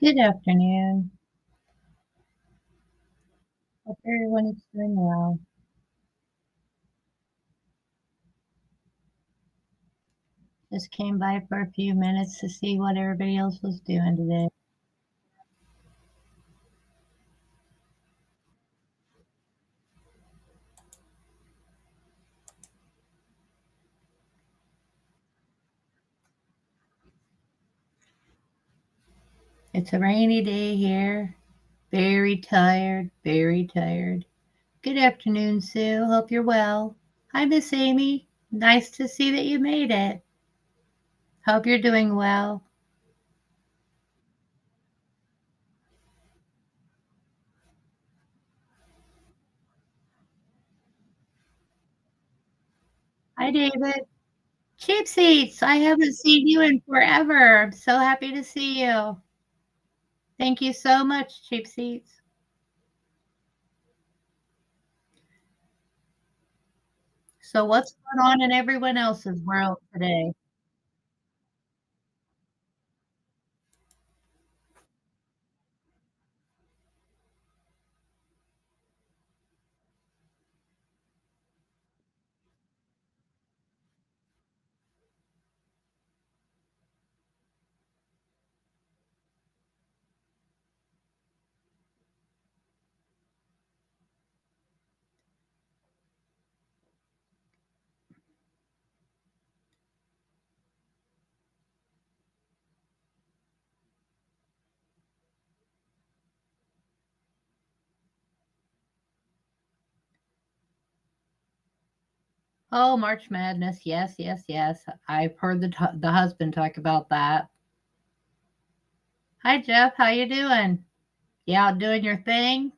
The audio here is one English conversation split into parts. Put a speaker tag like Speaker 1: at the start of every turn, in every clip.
Speaker 1: Good afternoon. Hope everyone is doing well. Just came by for a few minutes to see what everybody else was doing today. It's a rainy day here. Very tired, very tired. Good afternoon, Sue. Hope you're well. Hi, Miss Amy. Nice to see that you made it. Hope you're doing well. Hi, David. Cheap Seats. I haven't seen you in forever. I'm so happy to see you. Thank you so much, Cheap Seats. So, what's going on in everyone else's world today? Oh, March Madness. Yes, yes, yes. I've heard the husband talk about that. Hi, Jeff. How you doing? You out doing your thing?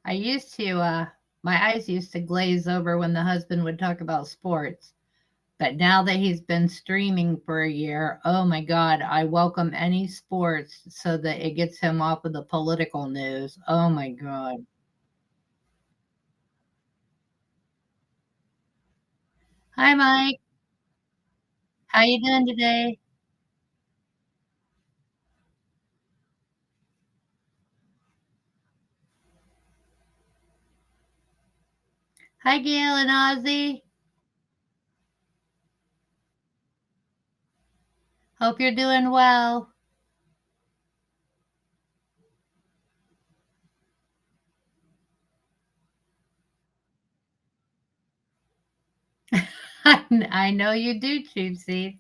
Speaker 1: I used to. My eyes used to glaze over when the husband would talk about sports. But now that he's been streaming for a year, oh my God, I welcome any sports so that it gets him off of the political news. Oh my God. Hi, Mike. How you doing today? Hi, Gail and Ozzy. Hope you're doing well. I know you do, Chiefsy.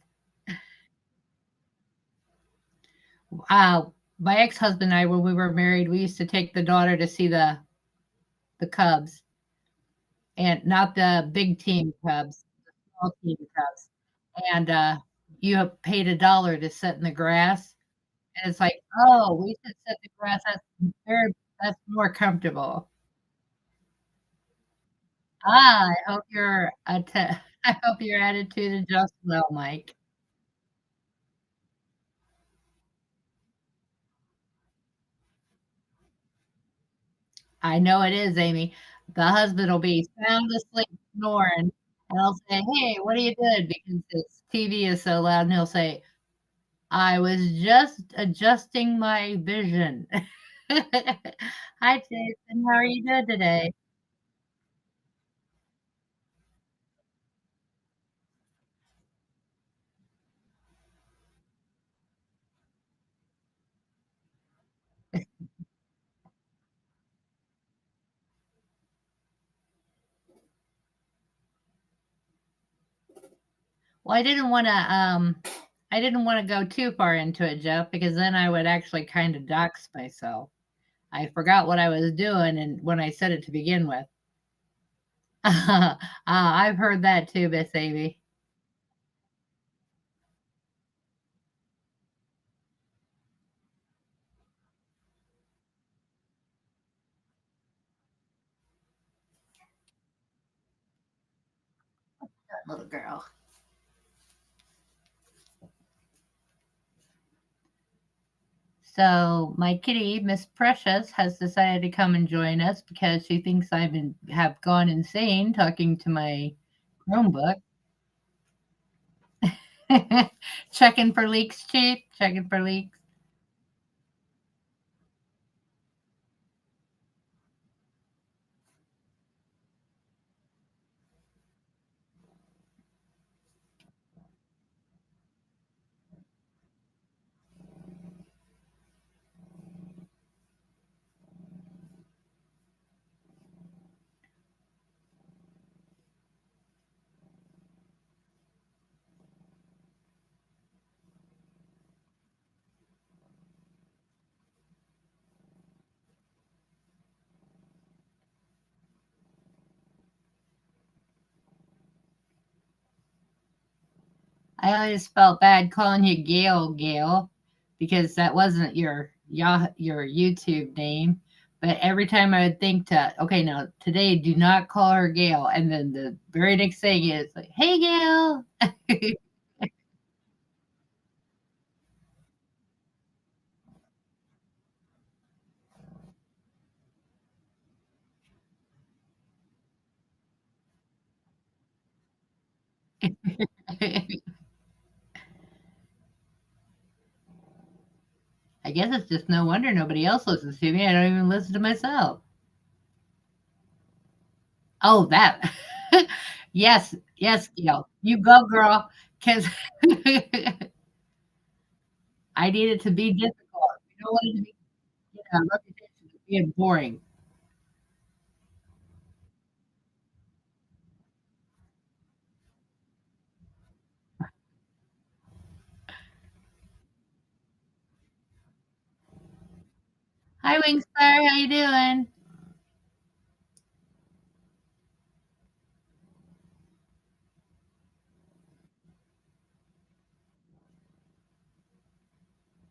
Speaker 1: Uh, my ex-husband and I, when we were married, we used to take the daughter to see the Cubs, and not the big team Cubs, the small team Cubs. And you have paid $1 to sit in the grass, and it's like, oh, we should sit in the grass. That's more comfortable. I hope your I hope your attitude adjusts well, Mike. I know it is, Amy. The husband will be sound asleep snoring, and I'll say, "Hey, what are you doing?" Because his TV is so loud, and he'll say, "I was just adjusting my vision." Hi, Jason. How are you doing today? Well, I didn't wanna go too far into it, Jeff, because then I would actually kinda dox myself. I forgot what I was doing and when I said it to begin with. I've heard that too, Miss Amy. That little girl. So my kitty, Miss Precious, has decided to come and join us because she thinks have gone insane talking to my Chromebook. Checking for leaks, Chief. Checking for leaks. I always felt bad calling you Gail, Gail, because that wasn't your YouTube name. But every time I would think okay, now today, do not call her Gail, and then the very next thing is like, hey, Gail. I guess it's just no wonder nobody else listens to me. I don't even listen to myself. Oh, that. Yes, yes, Gail. You go, girl. Because I need it to be difficult. You don't want it to be reputation of being boring. Hi, Wingstar. How you doing?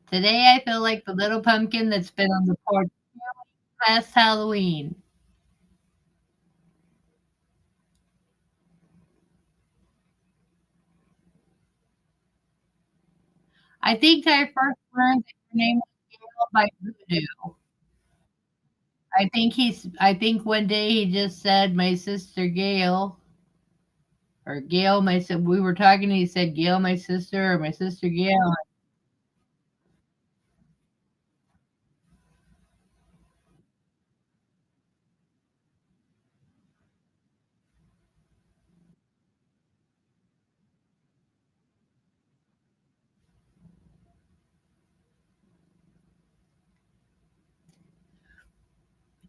Speaker 1: Today I feel like the little pumpkin that's been on the porch past Halloween. I think I first learned that your name was Gail by Voodoo. I think one day he just said my sister Gail or Gail, we were talking and he said Gail, my sister, or my sister Gail.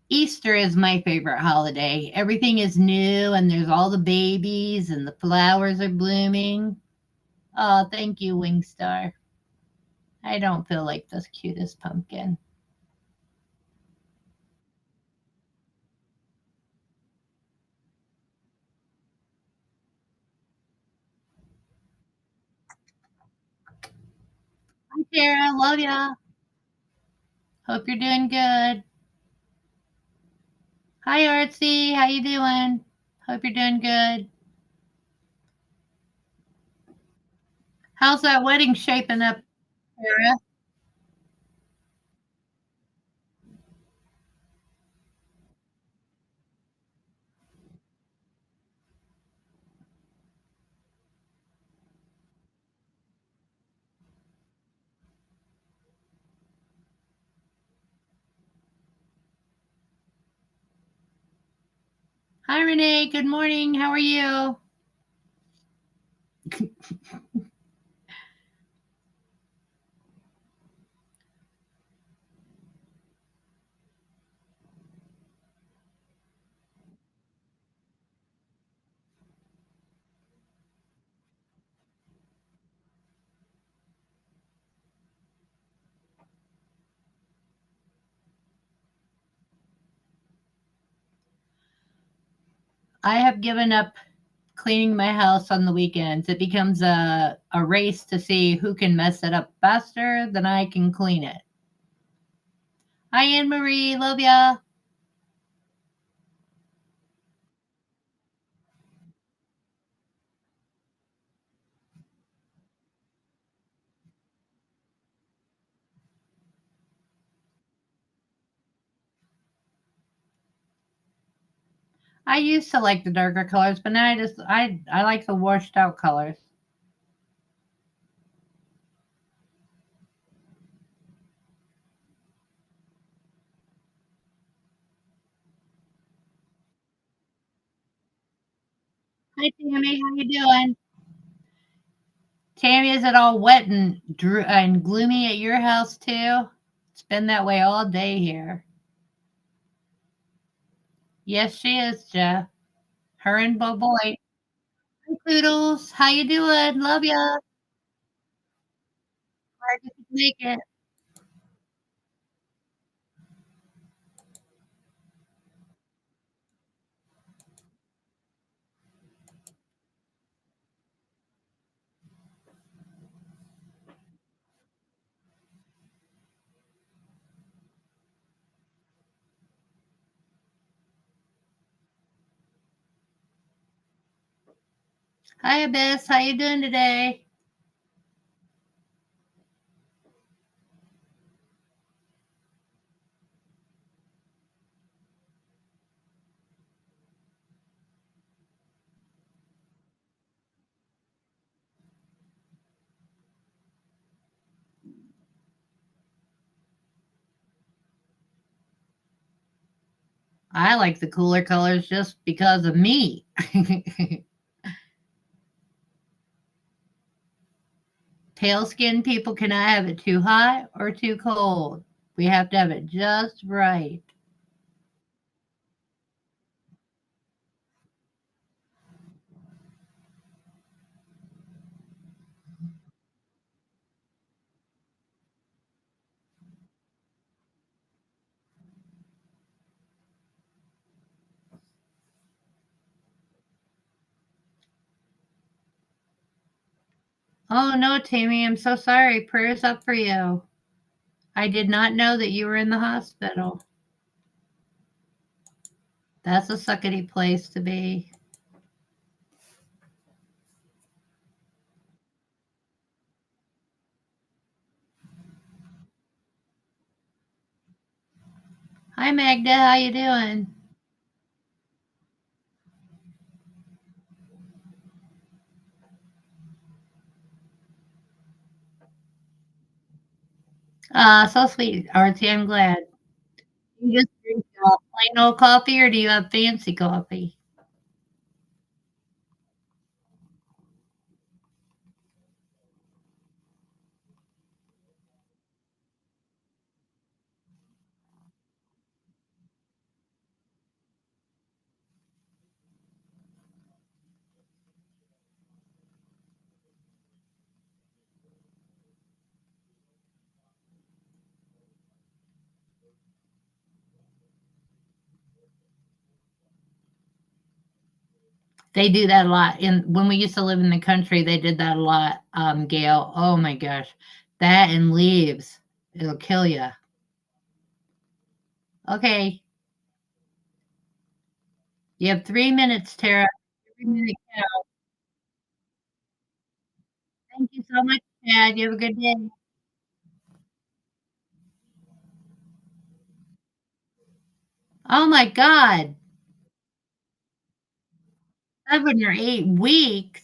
Speaker 1: Easter is my favorite holiday. Everything is new and there's all the babies and the flowers are blooming. Oh, thank you, Wingstar. I don't feel like the cutest pumpkin. Hi, Tara. Love ya. Hope you're doing good. Hi, Artsy. How you doing? Hope you're doing good. How's that wedding shaping up, Tara? Hi, Renee. Good morning. How are you? I have given up cleaning my house on the weekends. It becomes a race to see who can mess it up faster than I can clean it. Hi, Anne Marie. Love ya. I used to like the darker colors, but now I like the washed out colors. Hi Tammy, how you doing? Tammy, is it all wet and and gloomy at your house too? It's been that way all day here. Yes, she is, Jeff. Her and Bo Boy. Hi, Poodles. How you doing? Love ya. Glad you could make it. Hi, Abyss. How you doing today? I like the cooler colors just because of me. Pale skinned people cannot have it too hot or too cold. We have to have it just right. Oh no, Tammy, I'm so sorry. Prayers up for you. I did not know that you were in the hospital. That's a suckety place to be. Hi Magda, how you doing? So sweet, Artie. I'm glad. You just drink plain old coffee, or do you have fancy coffee? They do that a lot. And when we used to live in the country, they did that a lot, Gail. Oh my gosh. That and leaves. It'll kill you. Okay. You have 3 minutes, Tara. Every minute counts. Thank you so much, Chad. You have a good day. Oh my God. 7 or 8 weeks.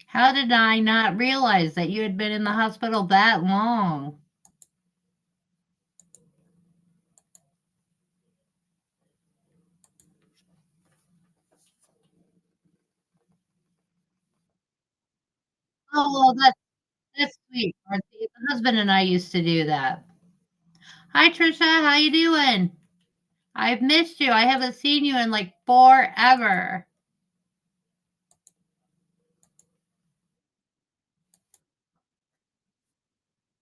Speaker 1: How did I not realize that you had been in the hospital that long? Oh, well, that's sweet, Marcy. My husband and I used to do that. Hi, Trisha. How you doing? I've missed you. I haven't seen you in like forever.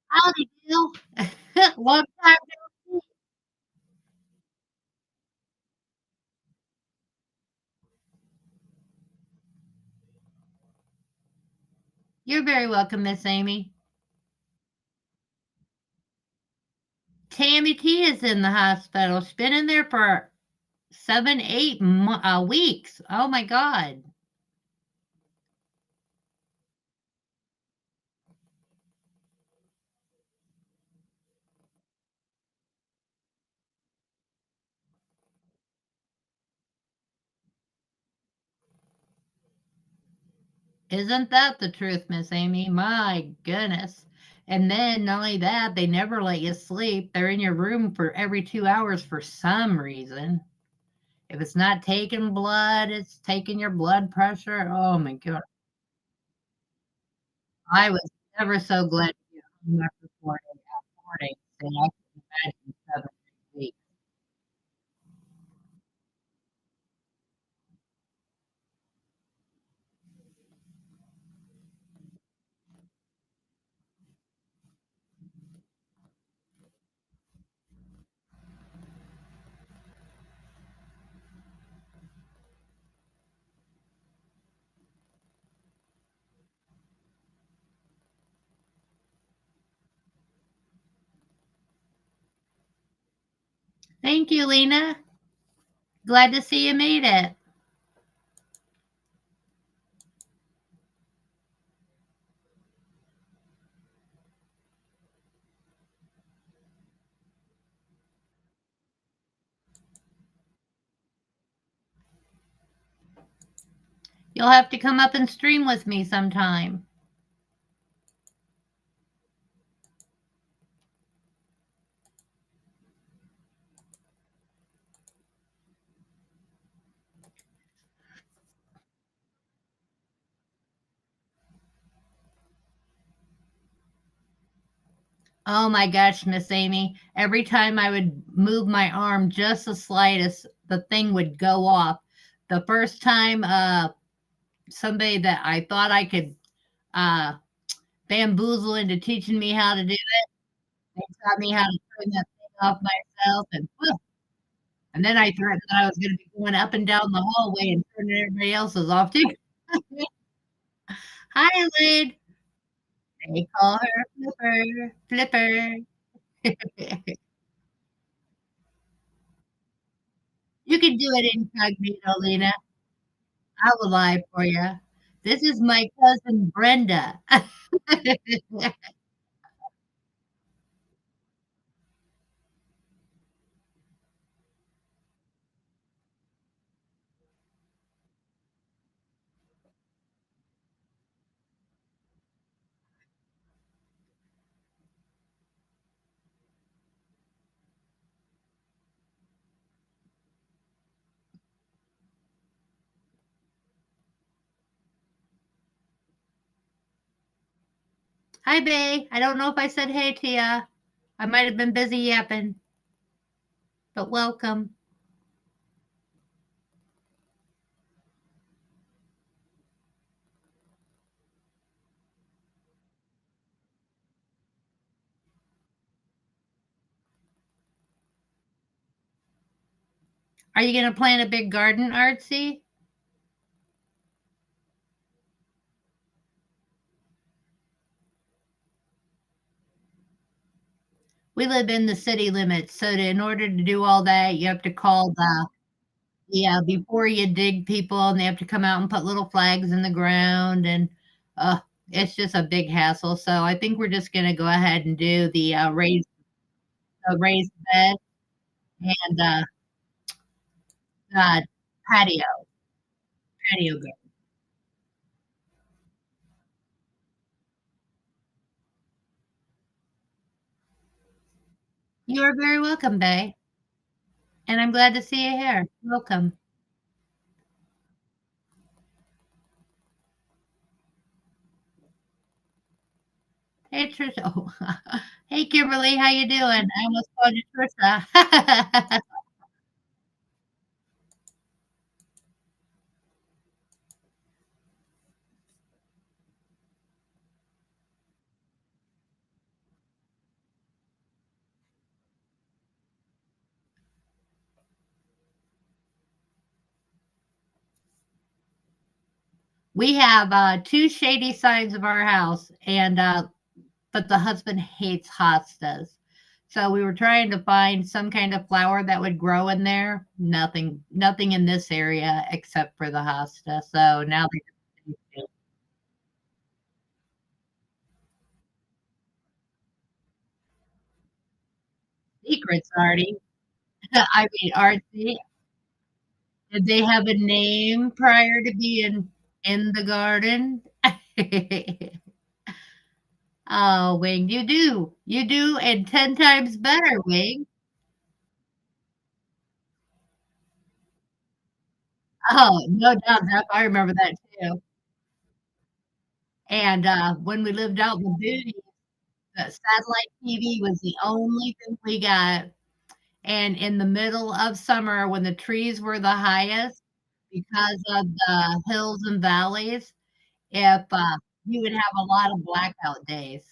Speaker 1: Howdy, Bill. Long time no see. You're very welcome, Miss Amy. Tammy T is in the hospital. She's been in there for 7, 8 weeks. Oh my God. Isn't that the truth, Miss Amy? My goodness. And then not only that, they never let you sleep. They're in your room for every 2 hours for some reason. If it's not taking blood, it's taking your blood pressure. Oh my God. I was never so glad to get home after 4 days. And I can imagine 7 weeks. Thank you, Lena. Glad to see you made it. You'll have to come up and stream with me sometime. Oh my gosh, Miss Amy. Every time I would move my arm just the slightest, the thing would go off. The first time somebody that I thought I could uh, bamboozle into teaching me how to do it, they taught me how to turn that thing off myself. And then I threatened that I was going to be going up and down the hallway and turning everybody else's off too. Hi, Lid. They call her Flipper. Flipper. You can do it incognito, Lena. I will lie for you. This is my cousin Brenda. Hi, Bay. I don't know if I said hey to ya. I might have been busy yapping, but welcome. Are you going to plant a big garden, Artsy? We live in the city limits, so in order to do all that, you have to call the yeah before you dig people, and they have to come out and put little flags in the ground, and uh, it's just a big hassle. So I think we're just going to go ahead and do the raised bed and uh, patio patio garden. You are very welcome, Bay, and I'm glad to see you here. Welcome. Hey, Trisha. Oh, hey, Kimberly. How you doing? I almost called you Trisha. We have two shady sides of our house, and but the husband hates hostas. So we were trying to find some kind of flower that would grow in there. Nothing in this area except for the hosta. So now they secrets, Artie. I mean, artsy. Did they have a name prior to being in the garden? Oh, Wing, you do. You do, and 10 times better, Wing. Oh, no doubt, Zep, I remember that too. And, when we lived out in the boonies, the satellite TV was the only thing we got, and in the middle of summer, when the trees were the highest, because of the hills and valleys, if, you would have a lot of blackout days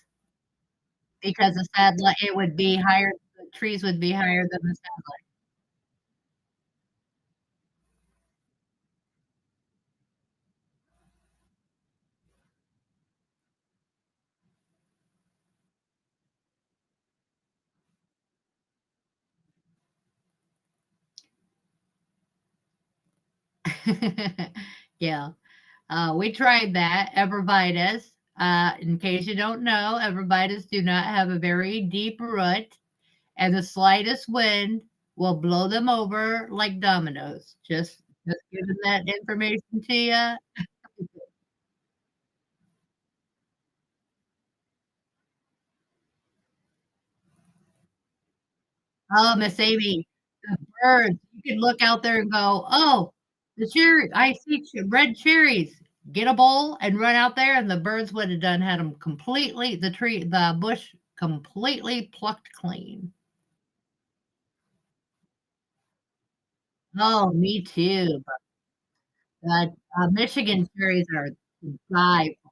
Speaker 1: because the satellite it would be higher the trees would be higher than the satellite. Yeah. We tried that, evervitas. In case you don't know, evervitas do not have a very deep root, and the slightest wind will blow them over like dominoes. Just giving that information to you. Oh, Miss Amy, the birds, you can look out there and go, "Oh, the cherry I see red cherries." Get a bowl and run out there, and the birds would have done had them completely the bush completely plucked clean. Oh, me too, but, Michigan cherries are to die for.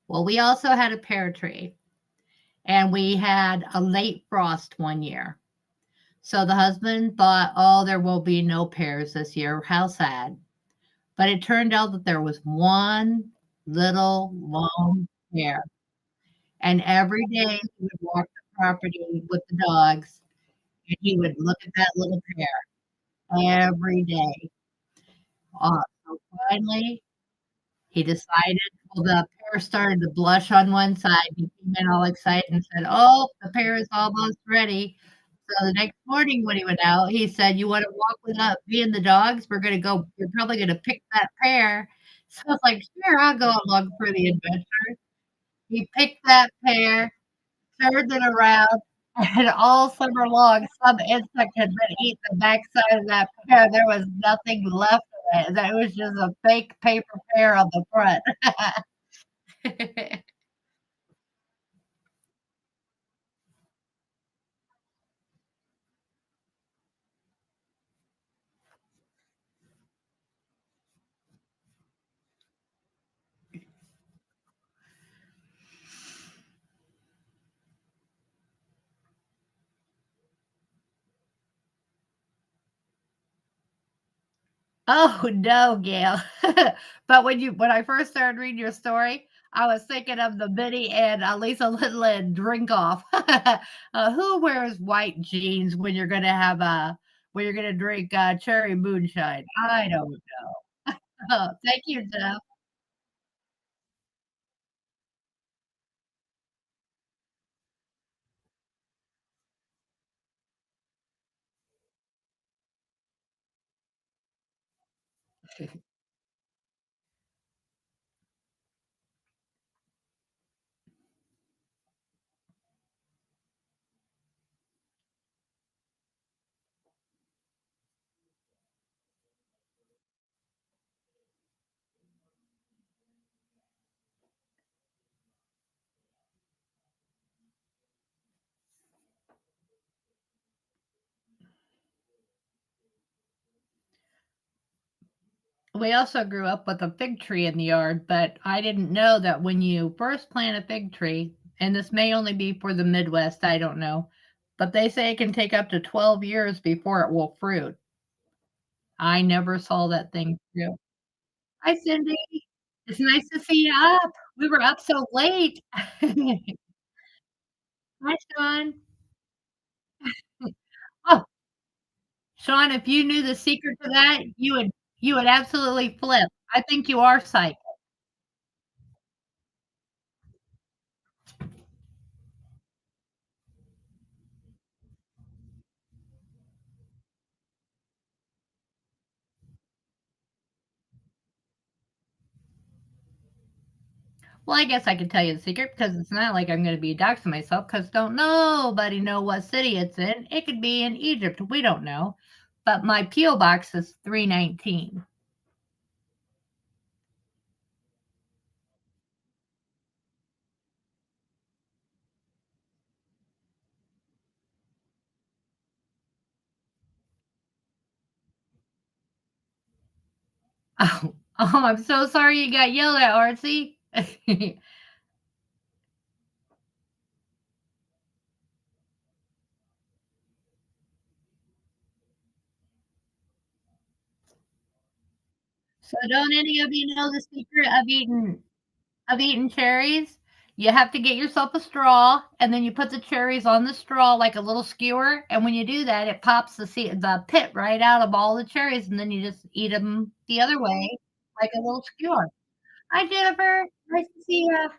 Speaker 1: Well, we also had a pear tree, and we had a late frost one year. So the husband thought, "Oh, there will be no pears this year. How sad." But it turned out that there was one little lone pear, and every day he would walk the property with the dogs, and he would look at that little pear every day. So finally, he decided well, the pear started to blush on one side. He came in all excited and said, "Oh, the pear is almost ready." So the next morning when he went out, he said, "You wanna walk with me and the dogs? We're probably gonna pick that pear." So I was like, "Sure, I'll go along for the adventure." He picked that pear, turned it around, and all summer long, some insect had been eating the backside of that pear. There was nothing left of it. That was just a fake paper pear on the front. Oh, no, Gail. But when I first started reading your story, I was thinking of the Minnie and, Lisa Little and Drink Off. Who wears white jeans when you're gonna drink, cherry moonshine? I don't know. Oh, thank you, Jeff. we also grew up with a fig tree in the yard, but I didn't know that when you first plant a fig tree, and this may only be for the Midwest, I don't know, but they say it can take up to 12 years before it will fruit. I never saw that thing through. Hi, Cindy. It's nice to see you up. We were up so late. Hi, Sean. Oh, Sean, if you knew the secret to that, you would absolutely flip. I think you are psychic. Well, I guess I could tell you the secret because it's not like I'm gonna be doxing myself. Because don't nobody know what city it's in. It could be in Egypt, we don't know. But my P.O. box is 319. Oh, oh, I'm so sorry you got yelled at, Artsy. So don't any of you know the secret of eating cherries? You have to get yourself a straw, and then you put the cherries on the straw like a little skewer, and when you do that, it pops the pit right out of all the cherries, and then you just eat them the other way like a little skewer. Hi, Jennifer. Nice to see you.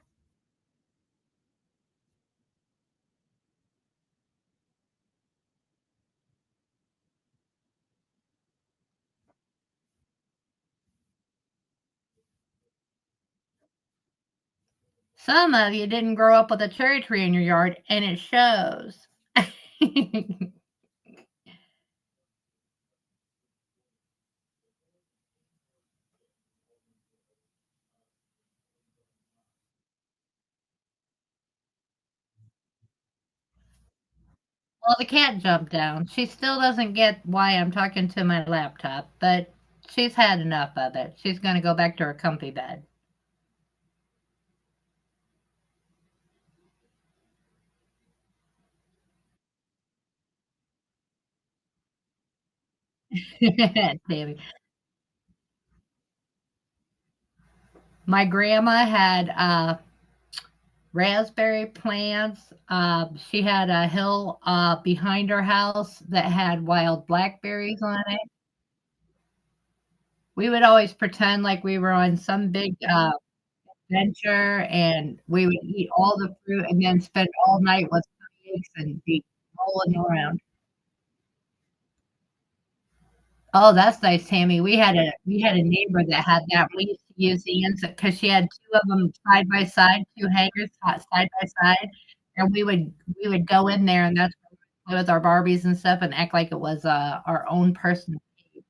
Speaker 1: Some of you didn't grow up with a cherry tree in your yard, and it shows. Well, the cat jumped down. She still doesn't get why I'm talking to my laptop, but she's had enough of it. She's gonna go back to her comfy bed. Tammy. My grandma had raspberry plants. She had a hill behind her house that had wild blackberries on it. We would always pretend like we were on some big adventure, and we would eat all the fruit and then spend all night with pigs and be rolling around. Oh, that's nice, Tammy. We had a neighbor that had that. We used to use the insect because she had 2 of them side by side, 2 hangers side by side, and we would go in there, and that's where we would play with our Barbies and stuff and act like it was, our own personal cave.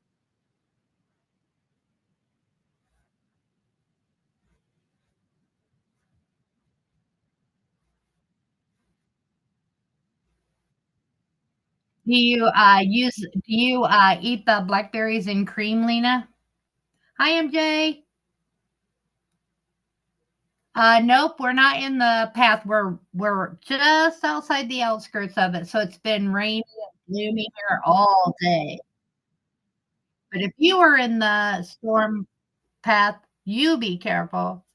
Speaker 1: Do you eat the blackberries and cream, Lena? Hi, MJ. Nope, we're not in the path. We're just outside the outskirts of it, so it's been rainy and gloomy here all day. But if you were in the storm path, you be careful.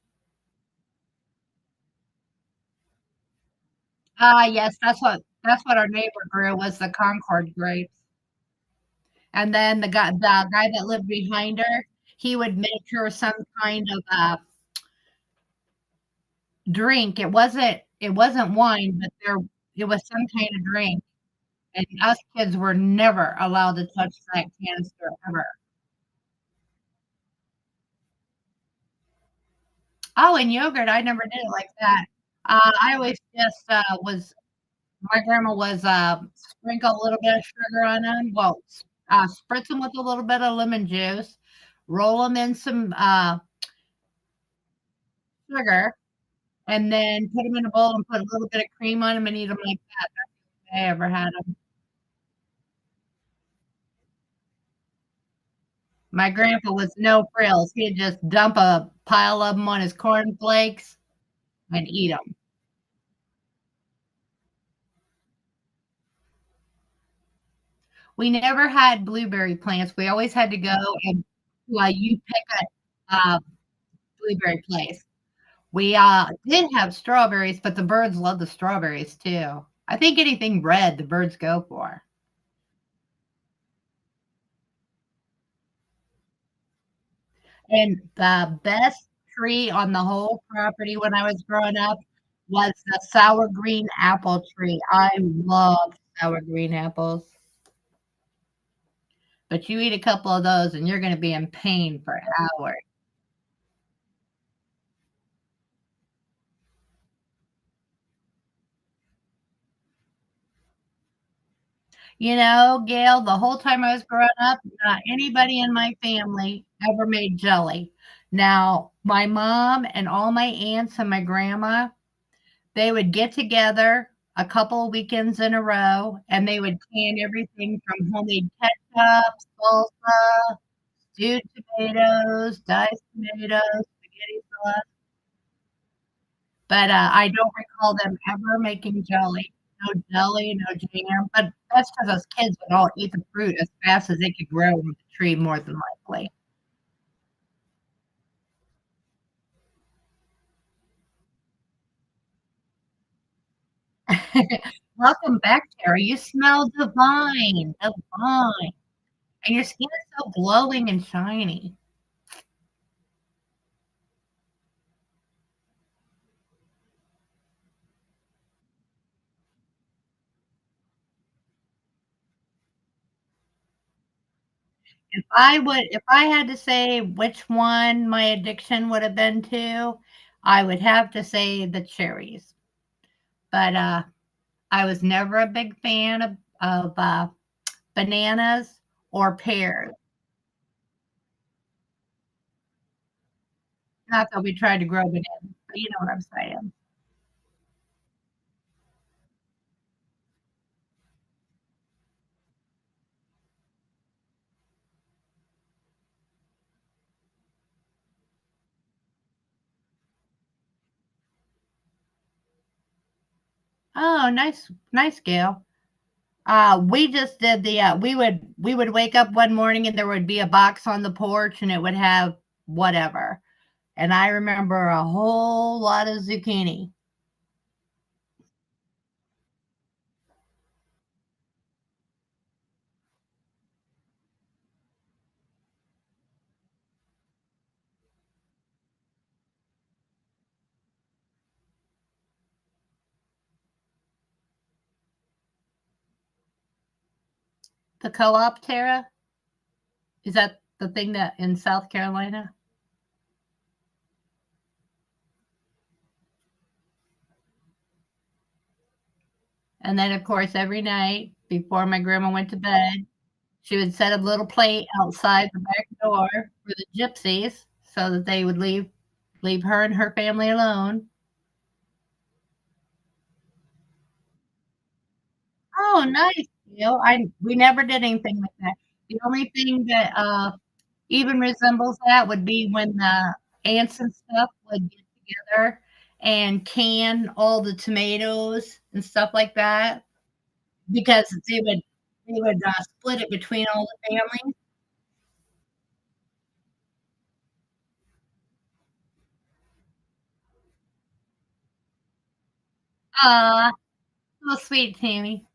Speaker 1: Yes, that's what our neighbor grew was the Concord grapes. And then the guy that lived behind her, he would make her some kind of a drink. It wasn't wine, but it was some kind of drink. And us kids were never allowed to touch that canister ever. Oh, and yogurt, I never did it like that. I always just, was my grandma was, sprinkle a little bit of sugar on them. Well, spritz them with a little bit of lemon juice, roll them in some, sugar, and then put them in a bowl and put a little bit of cream on them and eat them like that. That's the way I ever had them. My grandpa was no frills. He'd just dump a pile of them on his cornflakes and eat them. We never had blueberry plants. We always had to go and you pick a blueberry place. We did have strawberries, but the birds love the strawberries too. I think anything red, the birds go for. And the best tree on the whole property when I was growing up was the sour green apple tree. I love sour green apples. But you eat a couple of those and you're going to be in pain for hours. You know, Gail, the whole time I was growing up, not anybody in my family ever made jelly. Now, my mom and all my aunts and my grandma, they would get together a couple of weekends in a row and they would can everything from homemade ketchup, salsa, stewed tomatoes, diced tomatoes, spaghetti sauce. But I don't recall them ever making jelly. No jelly, no jam. But that's because us kids would all eat the fruit as fast as they could grow on the tree, more than likely. Welcome back, Terry. You smell divine, divine. And your skin is so glowing and shiny. If I had to say which one my addiction would have been to, I would have to say the cherries. But I was never a big fan of bananas or pears. Not that we tried to grow bananas, but you know what I'm saying. Oh, nice, nice, Gail. We just did the we would wake up one morning and there would be a box on the porch and it would have whatever. And I remember a whole lot of zucchini. The co-op, Tara, is that the thing that in South Carolina? And then, of course, every night before my grandma went to bed, she would set a little plate outside the back door for the gypsies so that they would leave her and her family alone. Oh, nice, Gail. I we never did anything like that. The only thing that even resembles that would be when the aunts and stuff would get together and can all the tomatoes and stuff like that because they would split it between all the families. Ah, so sweet, Tammy.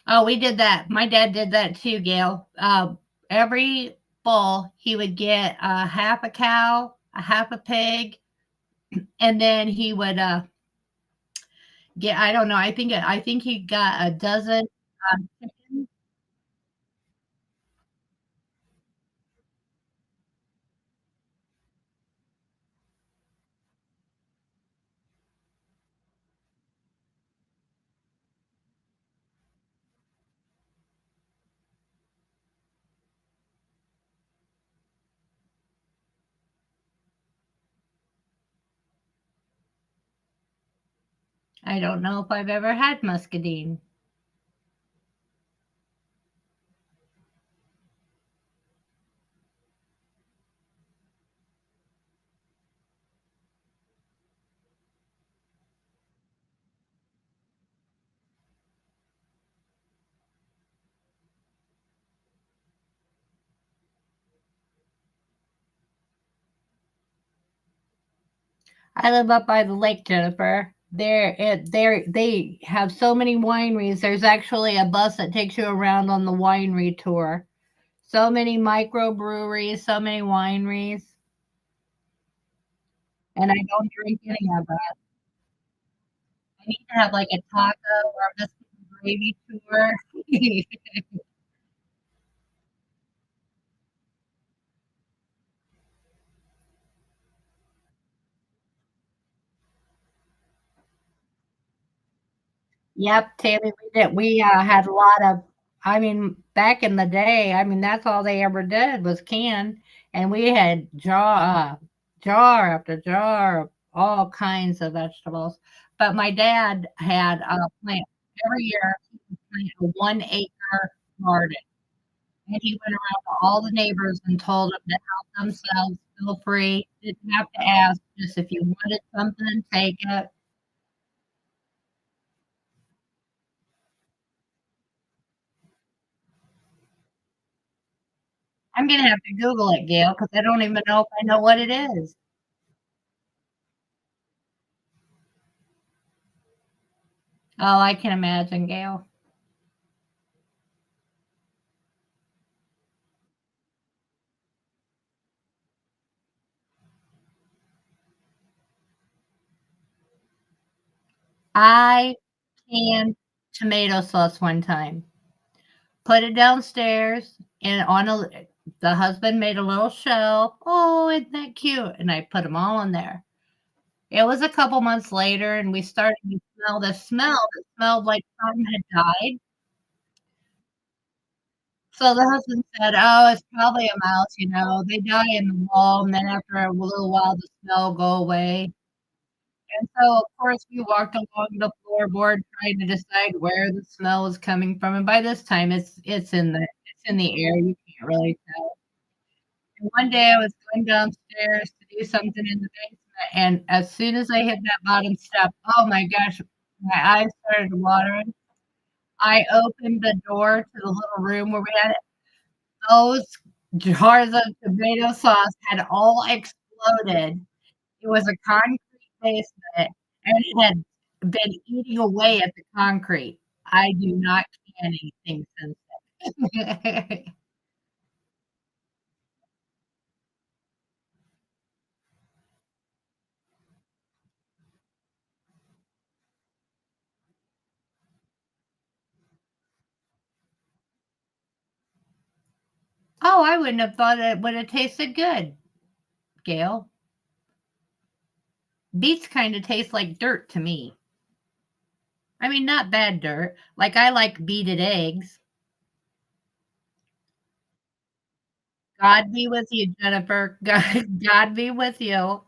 Speaker 1: Oh, we did that. My dad did that too, Gail. Every fall, he would get a half a cow, a half a pig, and then he would get. I don't know. I think he got a dozen chickens. I don't know if I've ever had muscadine. I live up by the lake, Jennifer. They have so many wineries. There's actually a bus that takes you around on the winery tour. So many microbreweries, so many wineries, and I don't drink any of it. I need to have like a taco or a biscuit and gravy tour. Yep, Taylor, we did. We had a lot of. I mean, back in the day, I mean, that's all they ever did was can, and we had jar after jar of all kinds of vegetables. But my dad had a plant every year. He would plant a 1 acre garden, and he went around to all the neighbors and told them to help themselves, feel free, didn't have to ask, just if you wanted something, take it. I'm gonna have to Google it, Gail, because I don't even know if I know what it is. Oh, I can imagine, Gail. I canned tomato sauce one time, put it downstairs, and the husband made a little shelf. Oh, isn't that cute? And I put them all in there. It was a couple months later, and we started to smell the smell that smelled like something had died. So the husband said, "Oh, it's probably a mouse, they die in the wall, and then after a little while, the smell go away." And so, of course, we walked along the floorboard trying to decide where the smell was coming from, and by this time, it's in the air, you can't really tell. And one day, I was going downstairs to do something in the basement, and as soon as I hit that bottom step, oh my gosh, my eyes started watering. I opened the door to the little room where we had those jars of tomato sauce had all exploded. It was a concrete basement, and it had been eating away at the concrete. I do not can anything since then. Oh, I wouldn't have thought it would have tasted good, Gail. Beets kinda taste like dirt to me. I mean, not bad dirt. Like, I like beaded eggs. God be with you, Jennifer. God be with you.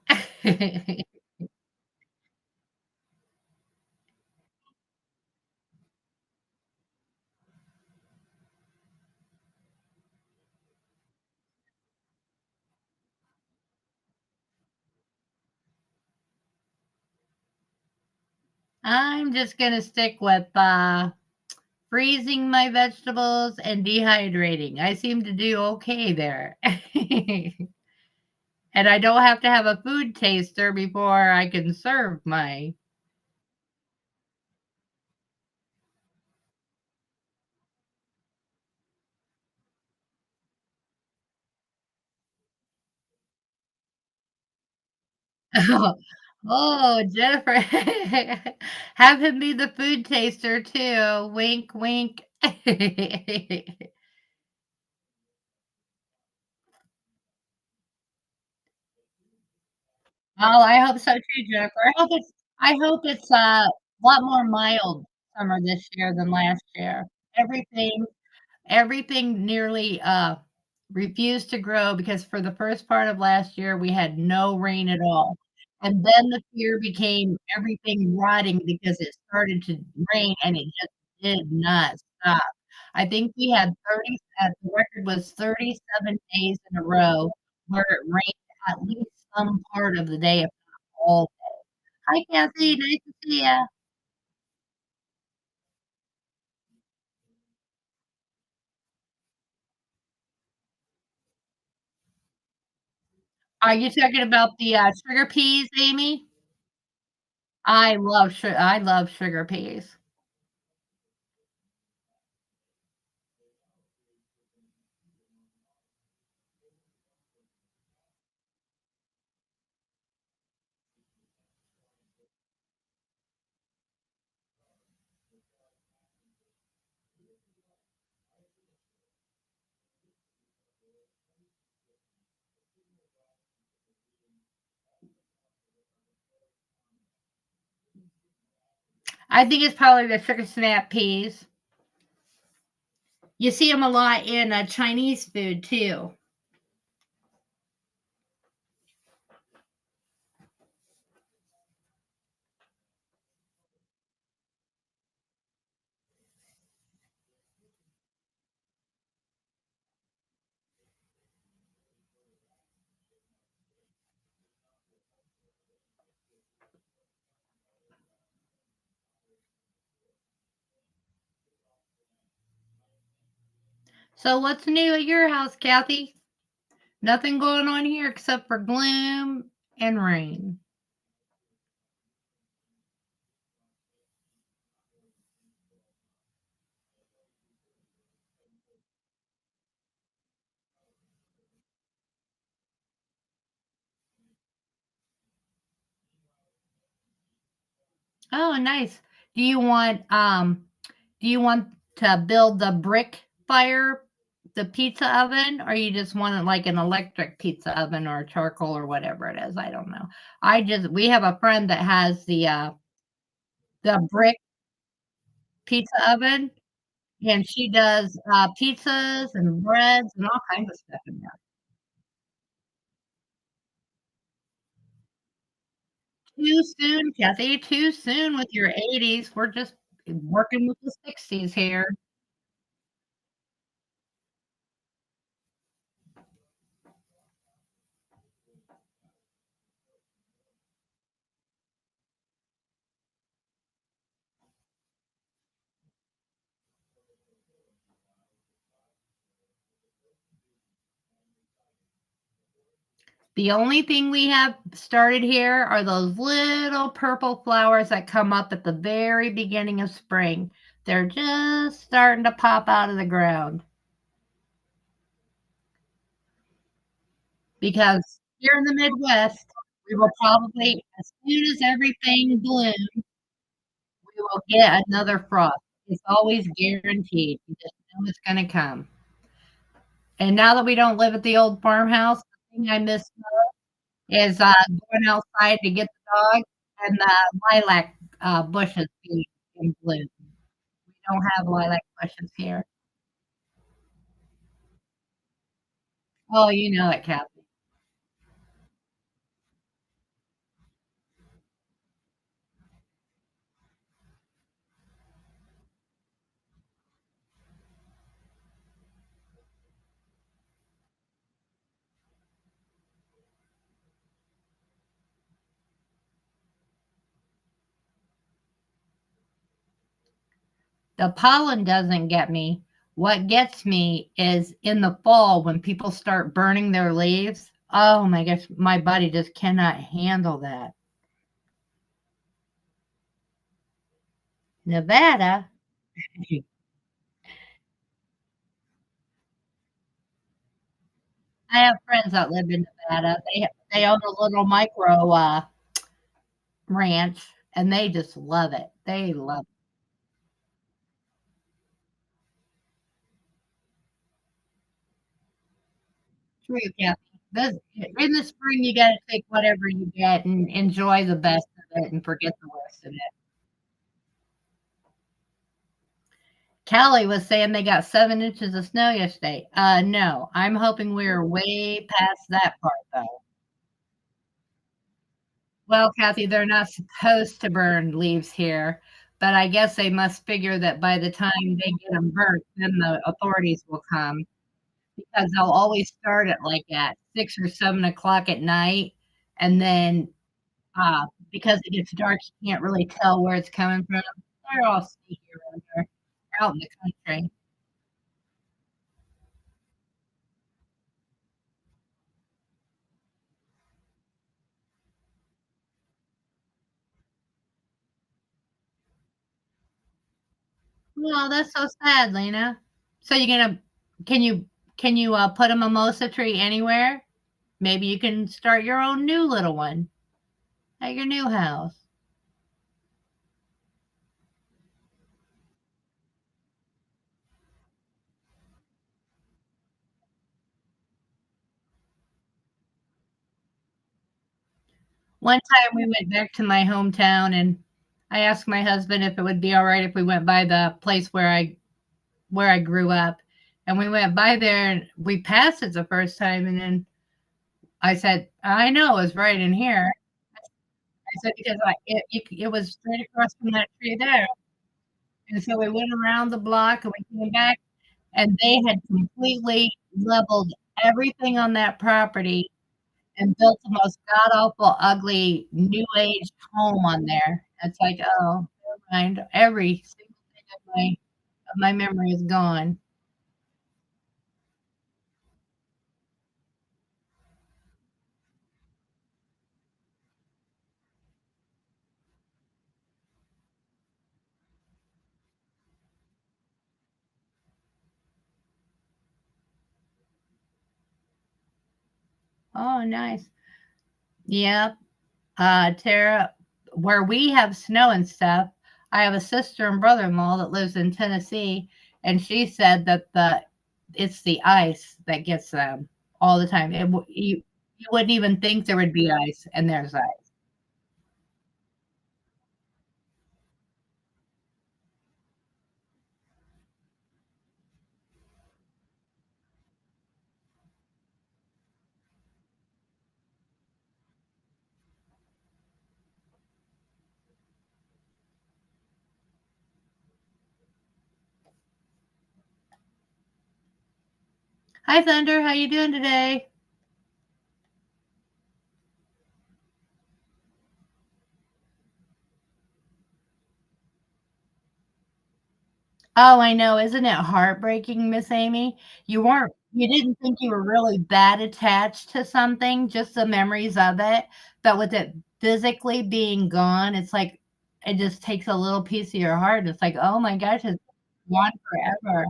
Speaker 1: I'm just gonna stick with, freezing my vegetables and dehydrating. I seem to do okay there. And I don't have to have a food taster before I can serve my. Oh, Jennifer. Have him be the food taster too. Wink, wink. Oh, I hope so too, Jennifer. I hope it's a lot more mild summer this year than last year. Everything everything nearly refused to grow because for the first part of last year we had no rain at all. And then the fear became everything rotting because it started to rain and it just did not stop. I think we had 30 the record was 37 days in a row where it rained at least some part of the day, if not all day. Hi, Kathy, nice to see ya. Are you talking about the, sugar peas, Amy? I love sugar peas. I think it's probably the sugar snap peas. You see them a lot in, Chinese food too. So what's new at your house, Kathy? Nothing going on here except for gloom and rain. Oh, nice. Do you want do you want to build the brick fire, the pizza oven, or you just want it like an electric pizza oven or charcoal or whatever it is? I don't know. We have a friend that has the brick pizza oven and she does pizzas and breads and all kinds of stuff in there. Too soon, Kathy, too soon with your 80s. We're just working with the 60s here. The only thing we have started here are those little purple flowers that come up at the very beginning of spring. They're just starting to pop out of the ground because here in the Midwest, we will probably, as soon as everything blooms, we will get another frost. It's always guaranteed. You just know it's going to come. And now that we don't live at the old farmhouse, the thing I miss is going outside to get the dog and the lilac bushes being in bloom. We don't have lilac bushes here. Oh, you know it, Kathy. The pollen doesn't get me. What gets me is in the fall when people start burning their leaves. Oh my gosh, my body just cannot handle that. Nevada. I have friends that live in Nevada. They own a little micro ranch and they just love it. They love True, yeah. This in the spring, you gotta take whatever you get and enjoy the best of it and forget the worst of it. Callie was saying they got 7 inches of snow yesterday. No, I'm hoping we're way past that part, though. Well, Kathy, they're not supposed to burn leaves here, but I guess they must figure that by the time they get them burnt, then the authorities will come because they'll always start at like at 6 or 7 o'clock at night. And then because it gets dark, you can't really tell where it's coming from. They're all sneaky around here, out in the country. Well, that's so sad, Lena. So you gonna can you put a mimosa tree anywhere? Maybe you can start your own new little one at your new house. One time we went back to my hometown and I asked my husband if it would be all right if we went by the place where I grew up. And we went by there and we passed it the first time and then I said, "I know it's right in here." I said, "Because it was straight across from that tree there." And so we went around the block and we came back and they had completely leveled everything on that property and built the most god awful, ugly, new age home on there. It's like, oh, never mind. Every single thing of my memory is gone. Oh, nice. Yep. Tara, where we have snow and stuff, I have a sister and brother-in-law that lives in Tennessee, and she said that it's the ice that gets them all the time. You wouldn't even think there would be ice, and there's ice. Hi, Thunder. How you doing today? Oh, I know. Isn't it heartbreaking, Miss Amy? You didn't think you were really that attached to something, just the memories of it, but with it physically being gone, it's like it just takes a little piece of your heart. It's like, "Oh my gosh, it's gone forever."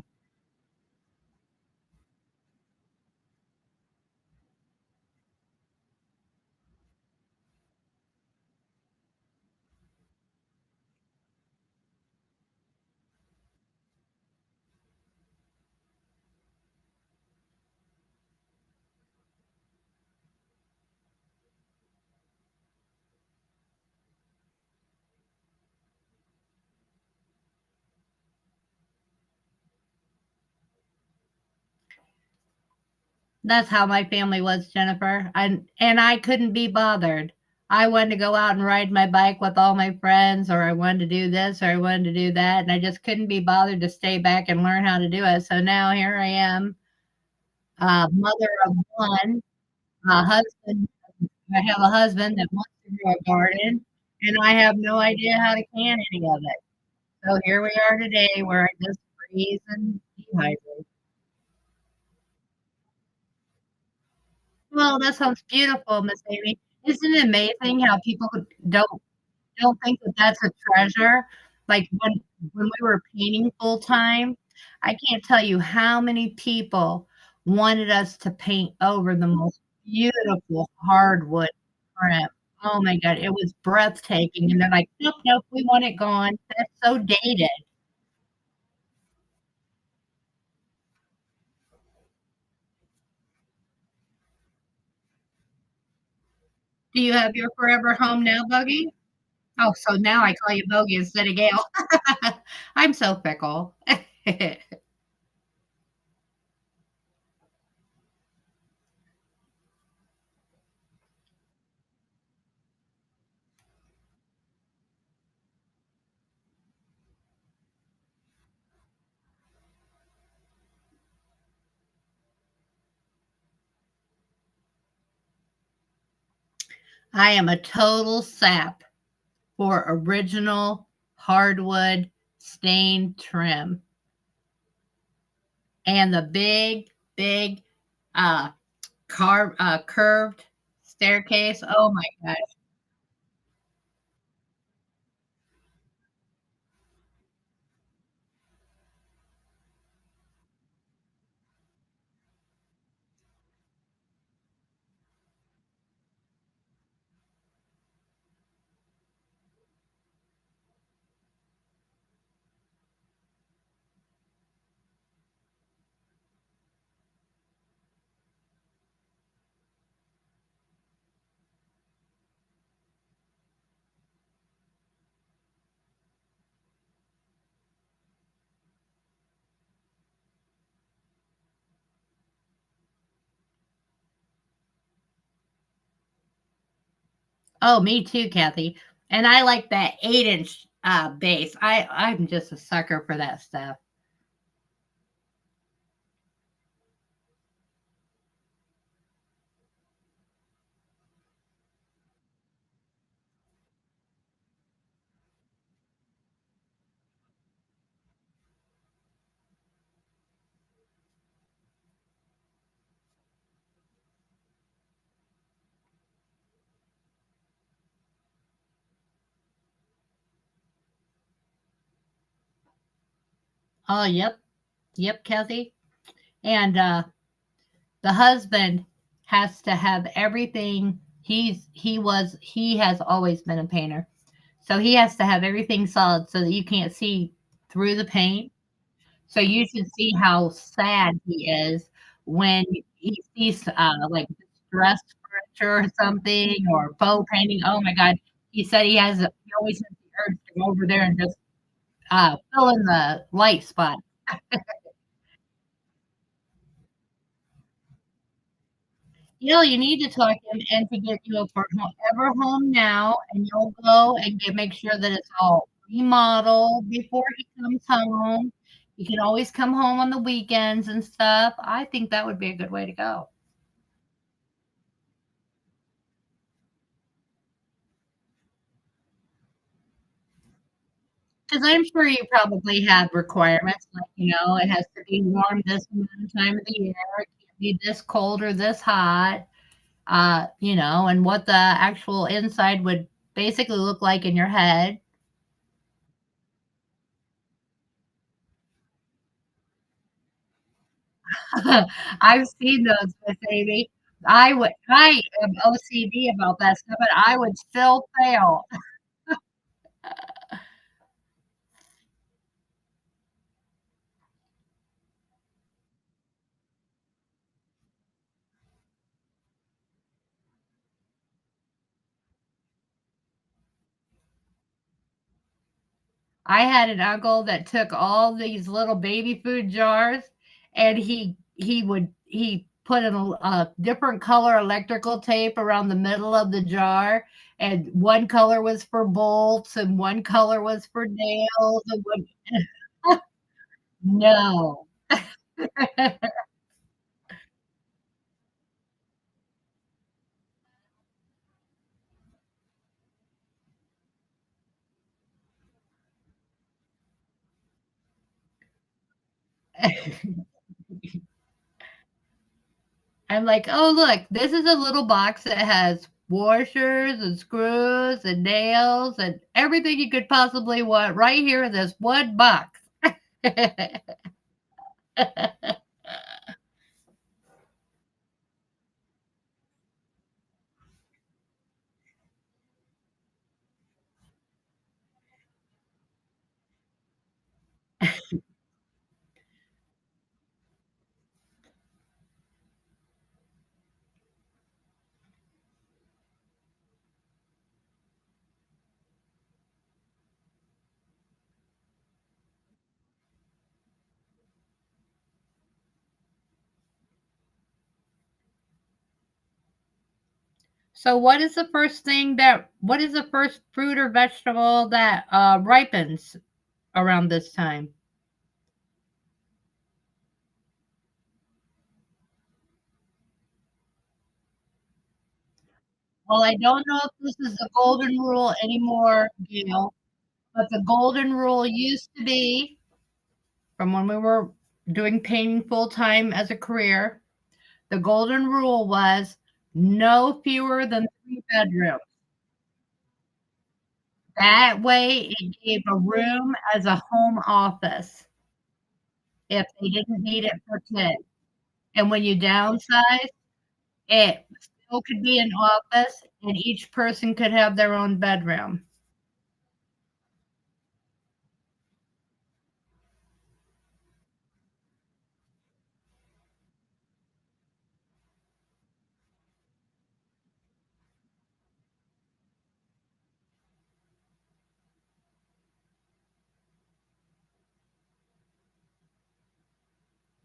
Speaker 1: That's how my family was, Jennifer, and I couldn't be bothered. I wanted to go out and ride my bike with all my friends, or I wanted to do this, or I wanted to do that, and I just couldn't be bothered to stay back and learn how to do it. So now here I am, mother of one, a husband. I have a husband that wants to grow a garden, and I have no idea how to can any of it. So here we are today, where I just freeze and dehydrate. Well, that sounds beautiful, Miss Amy. Isn't it amazing how people don't think that that's a treasure? Like, when we were painting full time, I can't tell you how many people wanted us to paint over the most beautiful hardwood print. Oh my god, it was breathtaking, and they're like, "Nope, nope, we want it gone. That's so dated." Do you have your forever home now, Buggy? Oh, so now I call you Bogey instead of Gail. I'm so fickle. I am a total sap for original hardwood stain trim and the big, uh, curved staircase. Oh my gosh. Oh, me too, Kathy. And I like that 8-inch base. I'm just a sucker for that stuff. Oh, yep, yep, Kathy. And the husband has to have everything. He has always been a painter, so he has to have everything solid so that you can't see through the paint. So you should see how sad he is when he sees, like, distressed furniture or something or faux painting. Oh my god. He always has the urge to go over there and just, fill in the light spot. You know, you need to talk him into get you a forever home now, and you'll go and make sure that it's all remodeled before he comes home. You can always come home on the weekends and stuff. I think that would be a good way to go. 'Cause I'm sure you probably have requirements, like, it has to be warm this amount of time of the year, it can't be this cold or this hot, and what the actual inside would basically look like in your head. I've seen those, Miss Amy. I am OCD about that stuff, but I would still fail. I had an uncle that took all these little baby food jars, and he put a different color electrical tape around the middle of the jar, and one color was for bolts, and one color was for nails, and one no. I'm like, "Oh, look, this is a little box that has washers and screws and nails and everything you could possibly want right here in this one box." So what is the first fruit or vegetable that, ripens around this time? Well, I don't know if this is the golden rule anymore, Gail, but the golden rule used to be from when we were doing painting full time as a career. The golden rule was no fewer than 3 bedrooms. That way, it gave a room as a home office if they didn't need it for kids. And when you downsize, it still could be an office, and each person could have their own bedroom.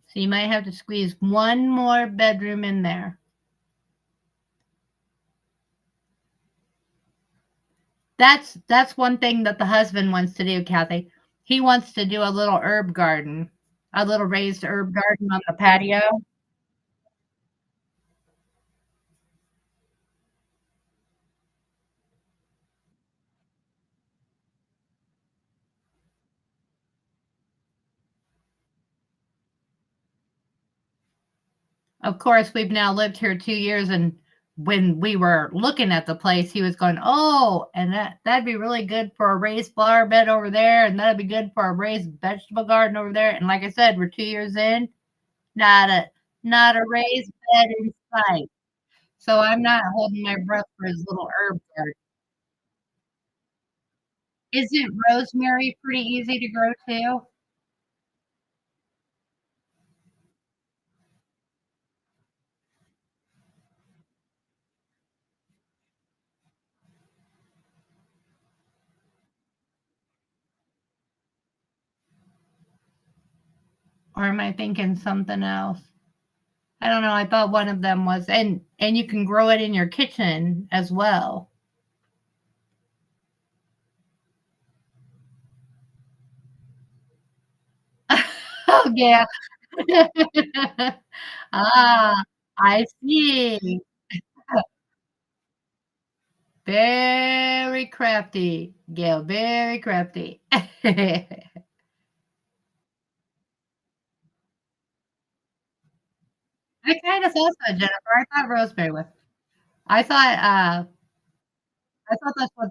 Speaker 1: So you might have to squeeze one more bedroom in there. That's one thing that the husband wants to do, Kathy. He wants to do a little herb garden, a little raised herb garden on the patio. Of course, we've now lived here 2 years, and when we were looking at the place, he was going, "Oh, and that'd be really good for a raised flower bed over there, and that'd be good for a raised vegetable garden over there." And like I said, we're 2 years in, not a not a raised bed in sight. So I'm not holding my breath for his little herb garden. Isn't rosemary pretty easy to grow too? Or am I thinking something else? I don't know. I thought one of them was, and you can grow it in your kitchen as well. Oh, yeah. Ah, I see. Very crafty, Gail, very crafty. I kinda thought so, Jennifer. I thought rosemary was I thought, I thought that's what,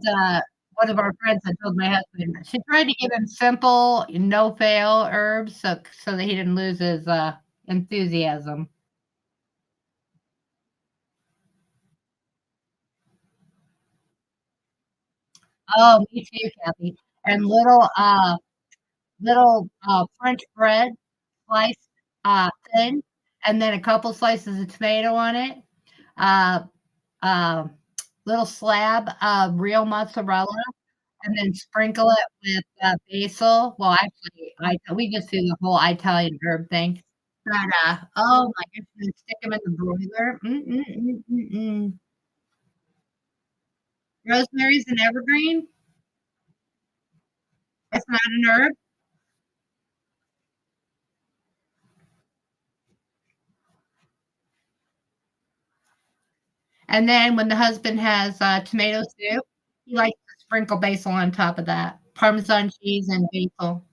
Speaker 1: one of our friends had told my husband. She tried to give him simple, no fail herbs so that he didn't lose his, enthusiasm. Oh, me too, Kathy. And little, French bread sliced, thin, and then a couple slices of tomato on it, uh, uh, little slab of real mozzarella, and then sprinkle it with, basil. Well, actually, I we just do the whole Italian herb thing, but, oh my goodness, stick 'em in the broiler. Mm. Rosemary's an evergreen? It's not an herb? And then when the husband has, tomato soup, he likes to sprinkle basil on top of that, Parmesan cheese and basil.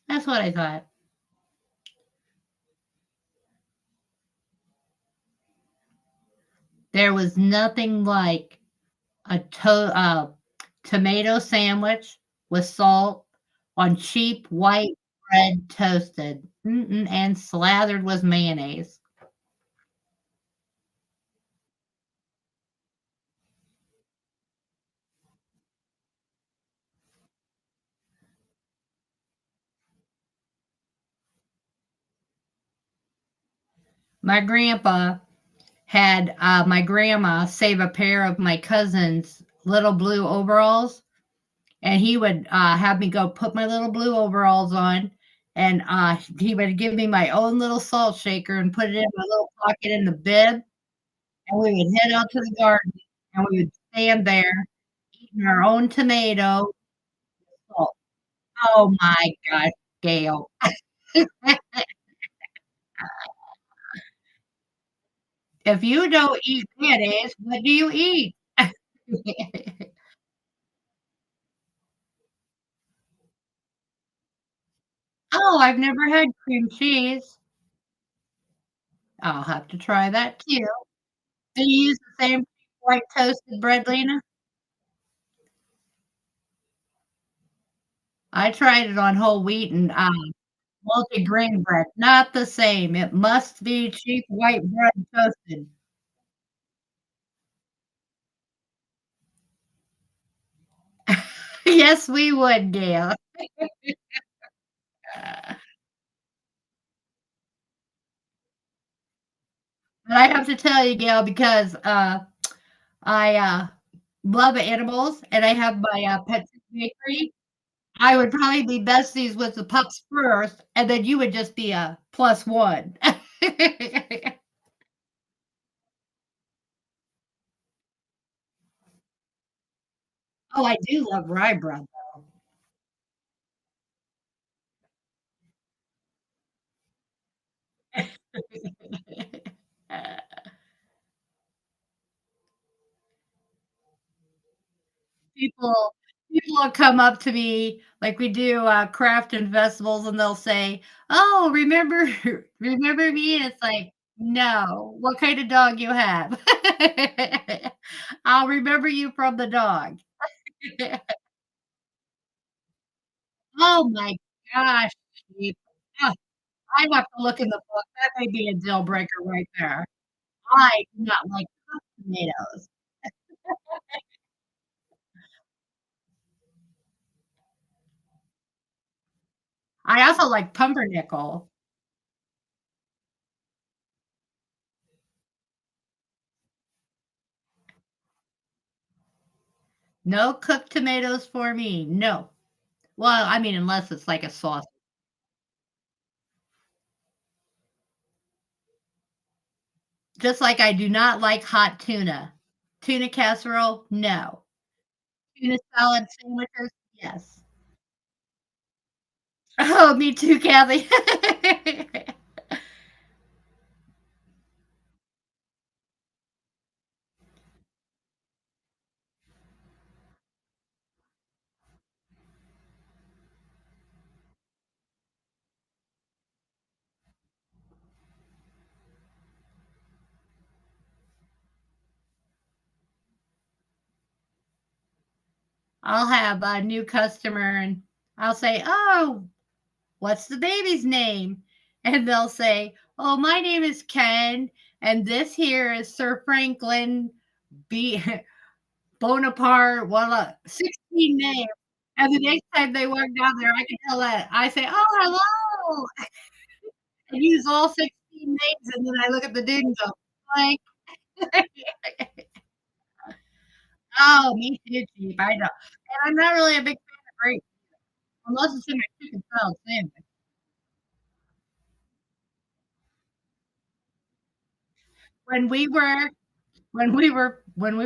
Speaker 1: That's what I thought. There was nothing like tomato sandwich with salt on cheap white bread toasted, and slathered with mayonnaise. My grandpa had my grandma save a pair of my cousin's little blue overalls, and he would have me go put my little blue overalls on, and he would give me my own little salt shaker and put it in my little pocket in the bib, and we would head out to the garden, and we would stand there eating our own tomato salt. Oh my gosh, Gail. If you don't eat mayonnaise, what do you eat? Oh, I've never had cream cheese. I'll have to try that too. Do you use the same white toasted bread, Lena? I tried it on whole wheat and, multigrain bread. Not the same. It must be cheap white bread toasted. Yes, we would, Gail. Uh, but I have to tell you, Gail, because, I, love animals and I have my, pet bakery. I would probably be besties with the pups first, and then you would just be a plus one. Oh, I do love rye bread. People people will come up to me, like we do, craft and festivals, and they'll say, "Oh, remember remember me?" And it's like, "No. What kind of dog you have?" "I'll remember you from the dog." Oh my gosh, sheep. Ugh, I have to look in the book. That may be a deal breaker right there. I do not like cooked tomatoes. I also like pumpernickel. No cooked tomatoes for me, no. Well, I mean, unless it's like a sauce. Just like I do not like hot tuna. Tuna casserole, no. Tuna salad sandwiches, yes. Oh, me too, Kathy. I'll have a new customer and I'll say, "Oh, what's the baby's name?" And they'll say, "Oh, my name is Ken, and this here is Sir Franklin B. Bonaparte, well, 16 names." And the next time they walk down there, I can tell that. I say, "Oh, hello." I use all 16 names, and then I look at the dude and go, "Blank." Oh, me too, cheap, I know. And I'm not really a big fan of grapes, unless it's in a chicken salad sandwich. When we were when we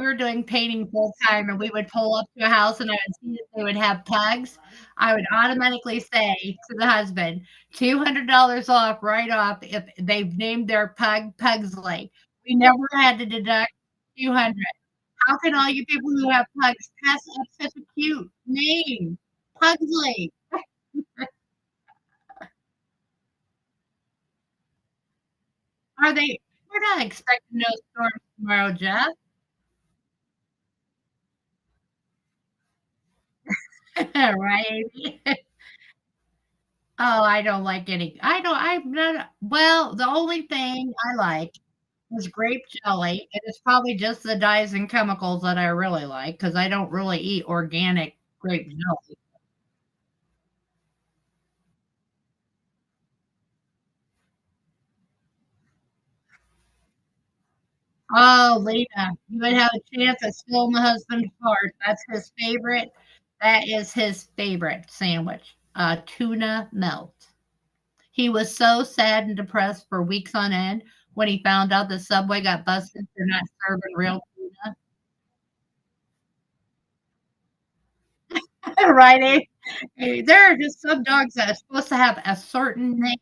Speaker 1: were doing painting full time and we would pull up to a house and I would see that they would have pugs, I would automatically say to the husband, $200 off right off if they've named their pug Pugsley. We never had to deduct 200. How can all you people who have pugs pass up such a cute name? Pugsley. Are they we're not expecting no storms tomorrow, Jeff. Right? Oh, I don't like any I'm not well, the only thing I like is grape jelly, and it's probably just the dyes and chemicals that I really like because I don't really eat organic grape jelly. Oh, Lena, you would have a chance at stealing my husband's heart. That's his favorite. That is his favorite sandwich, tuna melt. He was so sad and depressed for weeks on end when he found out the Subway got busted for not serving real tuna. Right, eh? There are just some dogs that are supposed to have a certain name.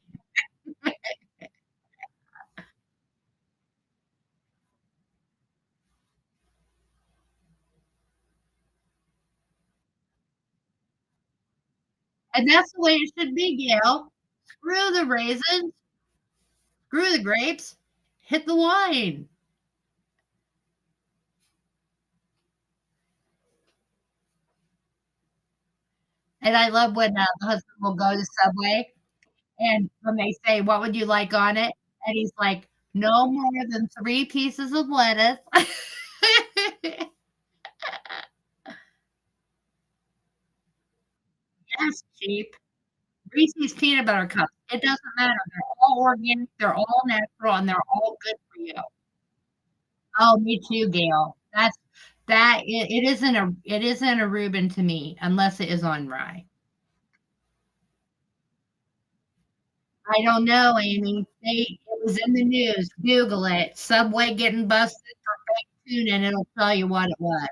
Speaker 1: And that's the way it should be, Gail. Screw the raisins, screw the grapes, hit the wine. And I love when the husband will go to Subway and when they say, "What would you like on it?" And he's like, "No more than 3 pieces of lettuce." Yes, cheap. Reese's peanut butter cups. It doesn't matter. They're all organic, they're all natural, and they're all good for you. Oh, me too, Gail. It isn't a Reuben to me unless it is on rye. I don't know, Amy. It was in the news. Google it. Subway getting busted for fake tuna, and it'll tell you what it was.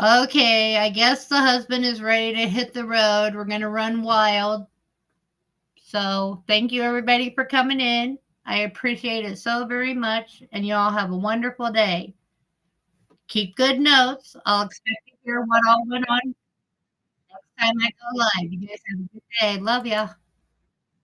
Speaker 1: Okay, I guess the husband is ready to hit the road. We're gonna run wild. So thank you everybody for coming in. I appreciate it so very much, and you all have a wonderful day. Keep good notes. I'll expect to hear what all went on next time I go live. You guys have a good day. Love ya.